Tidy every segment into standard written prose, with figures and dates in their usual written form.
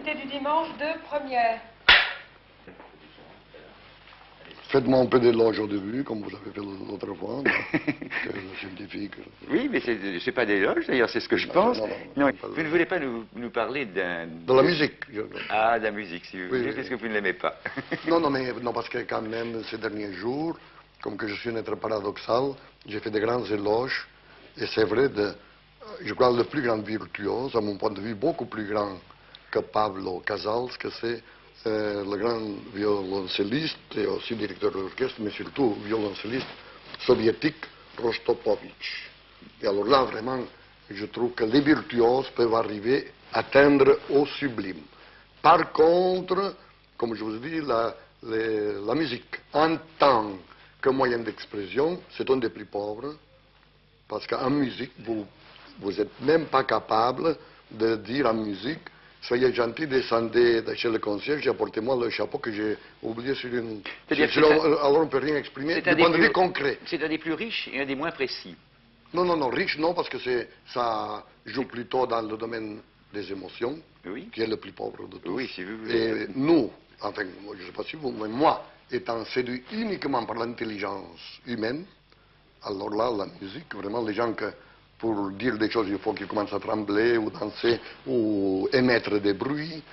l'activité du dimanche de première. Faites-moi un peu d'éloge au début, comme vous avez fait l'autre fois. Le scientifique. Oui, mais c'est pas d'éloge, d'ailleurs, c'est ce que je pense. Non, vous ne voulez pas nous parler d'un... De la musique. Ah, de la musique, si vous voulez, oui. parce que vous ne l'aimez pas. Non, parce que quand même, ces derniers jours, comme que je suis un être paradoxal, j'ai fait de grands éloges, et c'est vrai, je crois, le plus grand virtuose, à mon point de vue, beaucoup plus grand que Pablo Casals, que c'est le grand violoncelliste et aussi directeur d'orchestre, mais surtout violoncelliste soviétique Rostropovitch. Et alors là, vraiment, je trouve que les virtuoses peuvent arriver à atteindre au sublime. Par contre, comme je vous ai dit, la musique, en tant que moyen d'expression, c'est un des plus pauvres, parce qu'en musique, vous n'êtes même pas capable de dire en musique: soyez gentil, descendez de chez le concierge et apportez-moi le chapeau que j'ai oublié sur une... Alors on ne peut rien exprimer du point de vue concret. C'est un des plus riches et un des moins précis. Non, riche non, parce que ça joue plutôt dans le domaine des émotions, oui, qui est le plus pauvre de tous. Oui, si vous voulez. Et nous, enfin, je ne sais pas si vous, mais moi, étant séduit uniquement par l'intelligence humaine, alors là, la musique, vraiment, les gens que... Pour dire des choses, il faut qu'ils commencent à trembler, ou danser, ou émettre des bruits,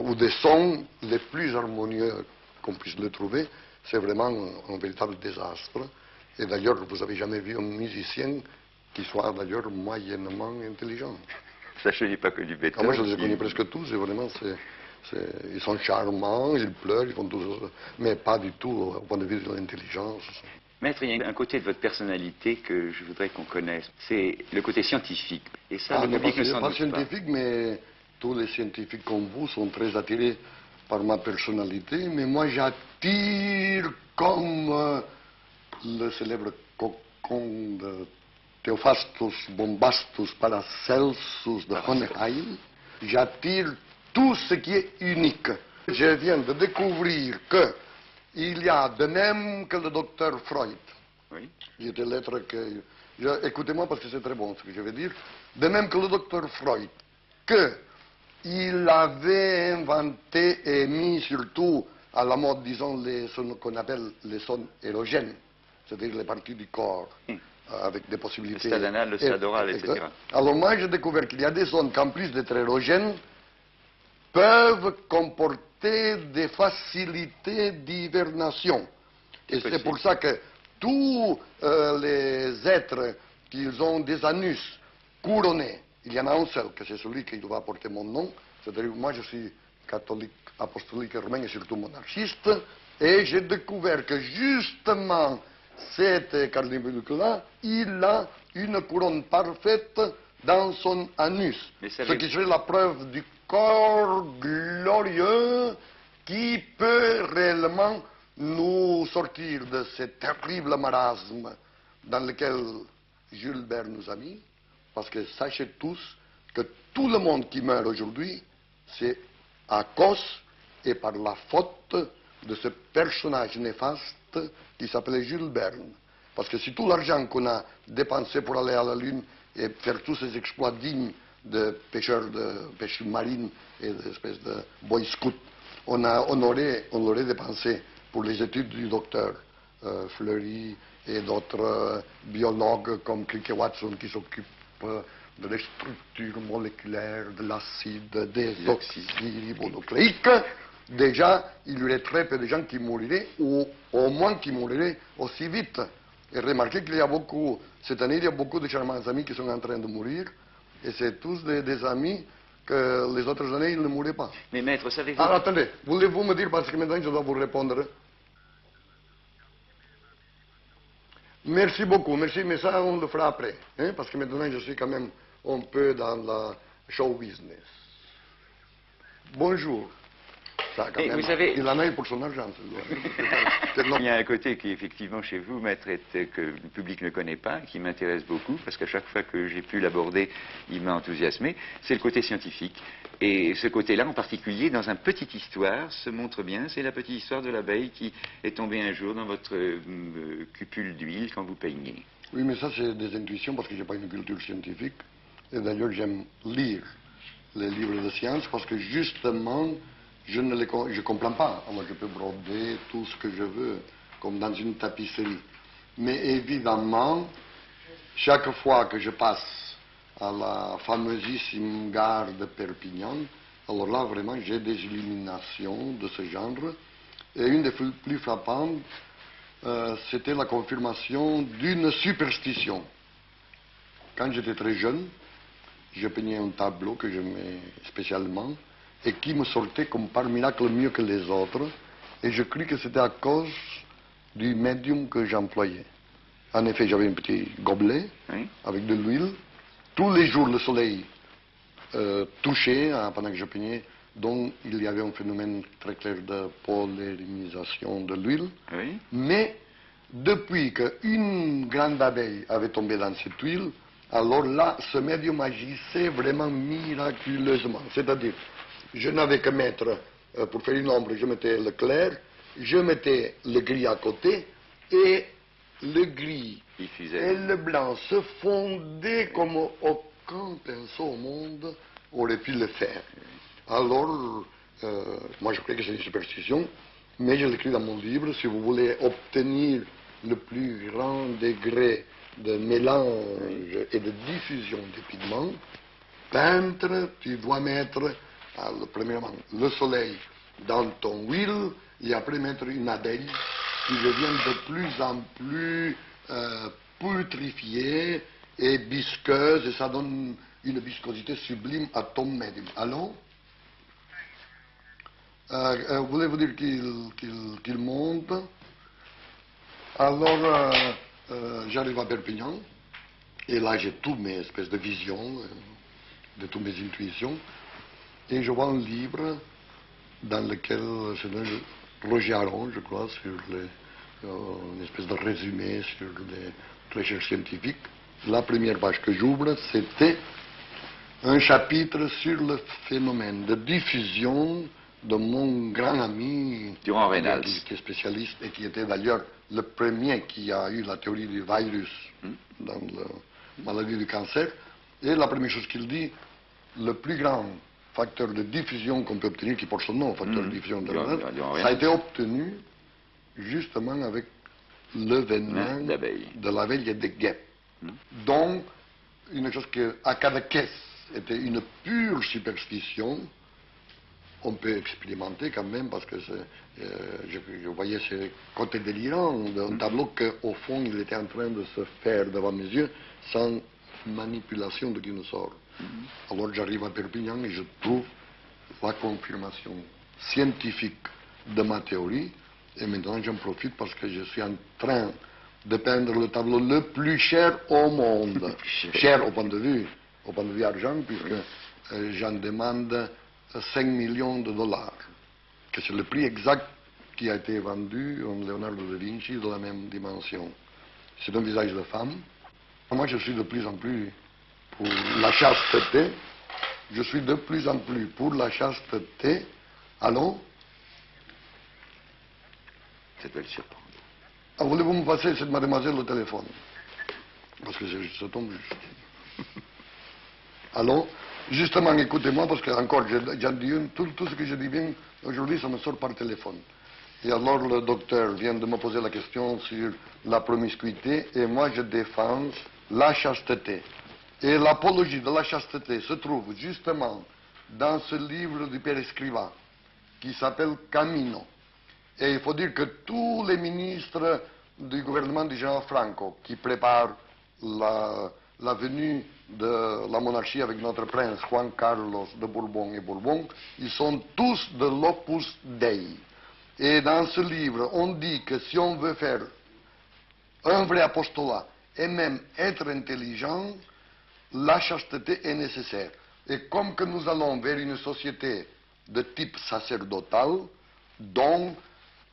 ou des sons les plus harmonieux qu'on puisse le trouver. C'est vraiment un véritable désastre. Et d'ailleurs, vous n'avez jamais vu un musicien qui soit d'ailleurs moyennement intelligent. Ça, je n'ai pas connu Beethoven. Moi, je les ai connus presque tous, et vraiment, ils sont charmants, ils pleurent, ils font tout ça, mais pas du tout au point de vue de l'intelligence. Maître, il y a un côté de votre personnalité que je voudrais qu'on connaisse. C'est le côté scientifique. Et ça, le public ne s'en doute pas. Pas scientifique, mais tous les scientifiques comme vous sont très attirés par ma personnalité. Mais moi, j'attire comme le célèbre cocon de Theophrastus Bombastus Paracelsus de Hohenheim. J'attire tout ce qui est unique. Je viens de découvrir que il y a de même que le docteur Freud. Oui. Il y a des lettres que... Écoutez-moi parce que c'est très bon ce que je vais dire. De même que le docteur Freud, qu'il avait inventé et mis surtout à la mode, disons, ce qu'on appelle les sons érogènes, c'est-à-dire les parties du corps, avec des possibilités... Le stade anal, le stade oral, etc. Alors moi, j'ai découvert qu'il y a des sons qu'en plus d'être érogènes, peuvent comporter des facilités d'hivernation. Et c'est pour ça que tous les êtres qui ont des anus couronnés, il y en a un seul, que c'est celui qui doit porter mon nom, c'est-à-dire moi je suis catholique, apostolique romain et surtout monarchiste, et j'ai découvert que justement cet carnivore-là, il a une couronne parfaite dans son anus, ce qui serait la preuve du corps glorieux qui peut réellement nous sortir de ce terrible marasme dans lequel Jules Verne nous a mis, parce que sachez tous que tout le monde qui meurt aujourd'hui, c'est à cause et par la faute de ce personnage néfaste qui s'appelait Jules Verne. Parce que si tout l'argent qu'on a dépensé pour aller à la Lune et faire tous ces exploits dignes de pêcheurs de pêche marine et d'espèces de boy scout, on l'aurait dépensé pour les études du docteur Fleury et d'autres biologues comme Crick et Watson qui s'occupent de les structures moléculaires de l'acide, des oxydes ribonucléiques. Déjà, il y aurait très peu de gens qui mourraient, ou au moins qui mourraient aussi vite. Et remarquez qu'il y a beaucoup, cette année, il y a beaucoup de charmants amis qui sont en train de mourir, et c'est tous des amis que les autres années, ils ne mouraient pas. Mais maître, savez-vous... Alors, attendez, voulez-vous me dire, parce que maintenant je dois vous répondre. Merci beaucoup, merci, mais ça on le fera après, hein, parce que maintenant je suis quand même un peu dans la show business. Bonjour. Ça, quand même, vous savez... Il en a eu pour son argent. Il y a un côté qui, effectivement, chez vous, maître, que le public ne connaît pas, qui m'intéresse beaucoup, parce qu'à chaque fois que j'ai pu l'aborder, il m'a enthousiasmé, c'est le côté scientifique. Et ce côté-là, en particulier, dans une petite histoire, se montre bien. C'est la petite histoire de l'abeille qui est tombée un jour dans votre cupule d'huile quand vous peignez. Oui, mais ça, c'est des intuitions, parce que je n'ai pas une culture scientifique. Et d'ailleurs, j'aime lire les livres de sciences parce que justement, je ne comprends pas. Alors je peux broder tout ce que je veux, comme dans une tapisserie. Mais évidemment, chaque fois que je passe à la famosissime gare de Perpignan, alors là, vraiment, j'ai des illuminations de ce genre. Et une des plus frappantes, c'était la confirmation d'une superstition. Quand j'étais très jeune, je peignais un tableau que j'aimais spécialement et qui me sortait comme par miracle mieux que les autres. Et je crus que c'était à cause du médium que j'employais. En effet, j'avais un petit gobelet avec de l'huile. Tous les jours, le soleil touchait pendant que je peignais, donc il y avait un phénomène très clair de polarisation de l'huile. Oui. Mais depuis qu'une grande abeille avait tombé dans cette huile, alors là, ce médium agissait vraiment miraculeusement. C'est-à-dire, je n'avais que mettre, pour faire une ombre, je mettais le clair, je mettais le gris à côté, et le gris et le blanc se fondaient comme aucun pinceau au monde aurait pu le faire. Alors, moi je crois que c'est une superstition, mais je l'écris dans mon livre, si vous voulez obtenir le plus grand degré de mélange et de diffusion des pigments, peintre, tu dois mettre, premièrement, le soleil dans ton huile, et après mettre une abeille qui devient de plus en plus putrifiée et visqueuse, et ça donne une viscosité sublime à ton médium. Allons? Voulez-vous dire qu'il monte? Alors, j'arrive à Perpignan, et là j'ai toutes mes espèces de visions, de toutes mes intuitions, et je vois un livre dans lequel c'est Roger Aron, je crois, sur une espèce de résumé sur les recherches scientifiques. La première page que j'ouvre, c'était un chapitre sur le phénomène de diffusion de mon grand ami Durand Reynals, qui est spécialiste et qui était d'ailleurs le premier qui a eu la théorie du virus dans la maladie du cancer. Et la première chose qu'il dit, le plus grand facteur de diffusion qu'on peut obtenir, qui porte son nom, facteur de diffusion de la ça a été obtenu justement avec le venin de l'abeille et des guêpes. Donc, une chose que à Cadaqués était une pure superstition, on peut expérimenter quand même, parce que je voyais ce côté délirant d'un tableau qu'au fond il était en train de se faire devant mes yeux sans manipulation de qui sort. Alors j'arrive à Perpignan et je trouve la confirmation scientifique de ma théorie, et maintenant j'en profite parce que je suis en train de peindre le tableau le plus cher au monde. Cher au point de vue argent, puisque j'en demande 5 millions de dollars, que c'est le prix exact qui a été vendu à Leonardo da Vinci de la même dimension. C'est un visage de femme. Moi, je suis de plus en plus pour la chasteté. Je suis de plus en plus pour la chasteté. Allons? Ça doit le surprendre. Voulez-vous me passer cette mademoiselle au téléphone? Parce que ça tombe juste. Allons? Justement, écoutez-moi, parce que encore, j'en dis tout ce que je dis bien aujourd'hui, ça me sort par téléphone. Et alors le docteur vient de me poser la question sur la promiscuité, et moi je défends la chasteté. Et l'apologie de la chasteté se trouve justement dans ce livre du Père Escrivá, qui s'appelle Camino. Et il faut dire que tous les ministres du gouvernement du général Franco, qui préparent la venue de la monarchie avec notre prince Juan Carlos de Bourbon et Bourbon, ils sont tous de l'Opus Dei. Et dans ce livre, on dit que si on veut faire un vrai apostolat et même être intelligent, la chasteté est nécessaire. Et comme que nous allons vers une société de type sacerdotal, donc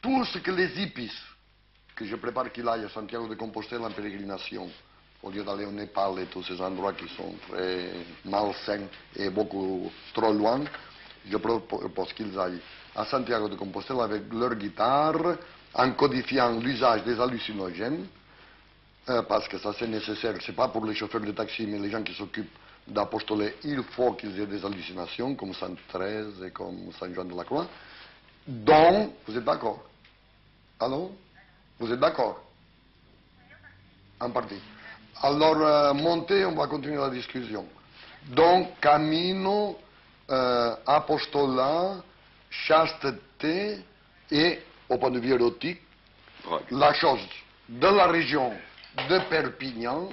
tout ce que les hippies, que je prépare qu'il aille à Santiago de Compostela en pérégrination, au lieu d'aller au Népal et tous ces endroits qui sont très malsains et beaucoup trop loin, je propose qu'ils aillent à Santiago de Compostela avec leur guitare, en codifiant l'usage des hallucinogènes, parce que ça c'est nécessaire, c'est pas pour les chauffeurs de taxi, mais les gens qui s'occupent d'apostoler, il faut qu'ils aient des hallucinations, comme Saint Thérèse et comme Saint Jean de la Croix. Donc, vous êtes d'accord? Allô? Vous êtes d'accord? En partie. Alors, montez, on va continuer la discussion. Donc, camino, apostolat, chasteté et, au point de vue érotique, la chose de la région de Perpignan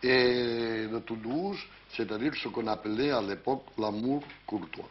et de Toulouse, c'est-à-dire ce qu'on appelait à l'époque l'amour courtois.